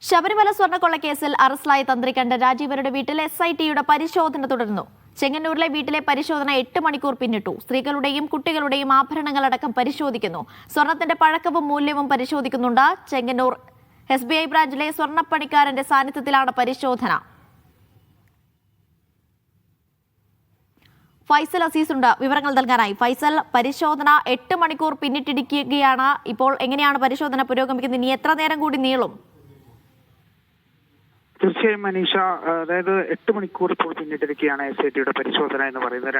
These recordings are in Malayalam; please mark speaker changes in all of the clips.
Speaker 1: ശബരിമല സ്വർണ്ണക്കൊള്ളക്കേസിൽ അറസ്റ്റിലായ തന്ത്രി കണ്ഠരര് രാജീവരുടെ വീട്ടിൽ SITയുടെ പരിശോധന തുടരുന്നു. ചെങ്ങന്നൂരിലെ വീട്ടിലെ പരിശോധന 8 മണിക്കൂർ പിന്നിട്ടു. സ്ത്രീകളുടെയും കുട്ടികളുടെയും ആഭരണങ്ങളടക്കം പരിശോധിക്കുന്നു. സ്വർണത്തിന്റെ പഴക്കവും മൂല്യവും പരിശോധിക്കുന്നുണ്ട്. ചെങ്ങന്നൂർ SBI ബ്രാഞ്ചിലെ സ്വർണ്ണപ്പണിക്കാരന്റെ സാന്നിധ്യത്തിലാണ് പരിശോധന. ഫൈസൽ അസീസ് ഉണ്ട് വിവരങ്ങൾ നൽകാനായി. ഫൈസൽ, പരിശോധന 8 മണിക്കൂർ പിന്നിട്ടിരിക്കുകയാണ്. ഇപ്പോൾ എങ്ങനെയാണ് പരിശോധന പുരോഗമിക്കുന്നത്? ഇനി എത്ര നേരം കൂടി നീളും?
Speaker 2: തീർച്ചയായും മനീഷ, അതായത് 8 മണിക്കൂർ ഇപ്പോൾ പിന്നിട്ടിരിക്കുകയാണ് SITയുടെ പരിശോധന എന്ന് പറയുന്നത്.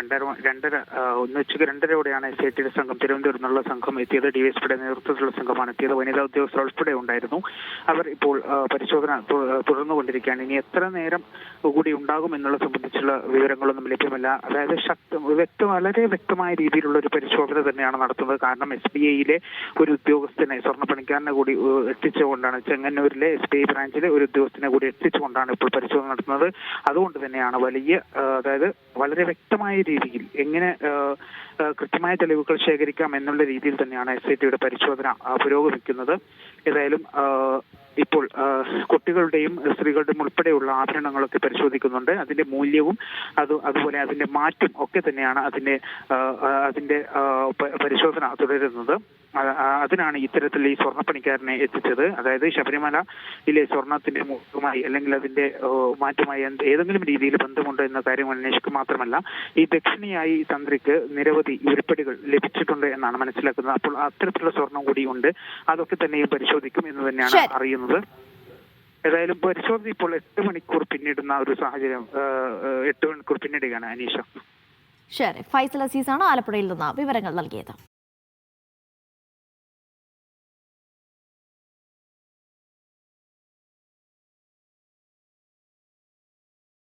Speaker 2: ഉച്ചയ്ക്ക് 2:30യോടെയാണ് SITയുടെ സംഘം, തിരുവനന്തപുരത്ത് നിന്നുള്ള സംഘം എത്തിയത്. DSPയുടെ നേതൃത്വത്തിലുള്ള സംഘമാണ് എത്തിയത്. വനിതാ ഉദ്യോഗസ്ഥർ ഉൾപ്പെടെ ഉണ്ടായിരുന്നു. അവർ ഇപ്പോൾ പരിശോധന തുടർന്നുകൊണ്ടിരിക്കുകയാണ്. ഇനി എത്ര നേരം കൂടി ഉണ്ടാകും എന്നുള്ള സംബന്ധിച്ചുള്ള വിവരങ്ങളൊന്നും ലഭ്യമല്ല. അതായത് വളരെ വ്യക്തമായ രീതിയിലുള്ള ഒരു പരിശോധന തന്നെയാണ് നടത്തുന്നത്. കാരണം SBIയിലെ ഒരു ഉദ്യോഗസ്ഥനെ, സ്വർണ്ണപ്പണിക്കാരനെ കൂടി എത്തിച്ചുകൊണ്ടാണ്, ചെങ്ങന്നൂരിലെ SBI ബ്രാഞ്ചിലെ ഒരു ഉദ്യോഗസ്ഥനെ കൂടി കൊണ്ടാണ് ഇപ്പോൾ പരിശോധന നടത്തുന്നത്. അതുകൊണ്ട് തന്നെയാണ് അതായത് വളരെ വ്യക്തമായ രീതിയിൽ എങ്ങനെ കൃത്യമായ തെളിവുകൾ ശേഖരിക്കാം എന്നുള്ള രീതിയിൽ തന്നെയാണ് SITയുടെ പരിശോധന പുരോഗമിക്കുന്നത്. ഏതായാലും ഇപ്പോൾ കുട്ടികളുടെയും സ്ത്രീകളുടെയും ഉൾപ്പെടെയുള്ള ആഭരണങ്ങളൊക്കെ പരിശോധിക്കുന്നുണ്ട്. അതിന്റെ മൂല്യവും അതുപോലെ അതിന്റെ മാറ്റും ഒക്കെ തന്നെയാണ് അതിന്റെ പരിശോധന തുടരുന്നത്. അതിനാണ് ഇത്തരത്തിൽ ഈ സ്വർണ്ണപ്പണിക്കാരനെ എത്തിച്ചത്. അതായത് ശബരിമലയിലെ സ്വർണത്തിന്റെ മൂല്യവുമായി അല്ലെങ്കിൽ അതിന്റെ മാറ്റുമായി ഏതെങ്കിലും രീതിയിൽ ബന്ധമുണ്ടോ എന്ന കാര്യം അന്വേഷിക്കുക മാത്രമല്ല, ഈ ദക്ഷിണയായി ഈ തന്ത്രിക്ക് നിരവധി ഉരുപ്പടികൾ ലഭിച്ചിട്ടുണ്ട് എന്നാണ് മനസ്സിലാക്കുന്നത്. അപ്പോൾ അത്തരത്തിലുള്ള സ്വർണം കൂടി ഉണ്ട്. അതൊക്കെ തന്നെയും പരിശോധിക്കും എന്ന് തന്നെയാണ് അറിയുന്നത്. ഏതായാലും പരിശോധന ഇപ്പോൾ 8 മണിക്കൂർ പിന്നിടുന്ന ഒരു സാഹചര്യം, 8 മണിക്കൂർ പിന്നിടുകയാണ് അനീഷ.
Speaker 1: ശരി, ഫൈസൽ അസീസാണ് ആലപ്പുഴയിൽ നിന്ന് വിവരങ്ങൾ നൽകിയത്.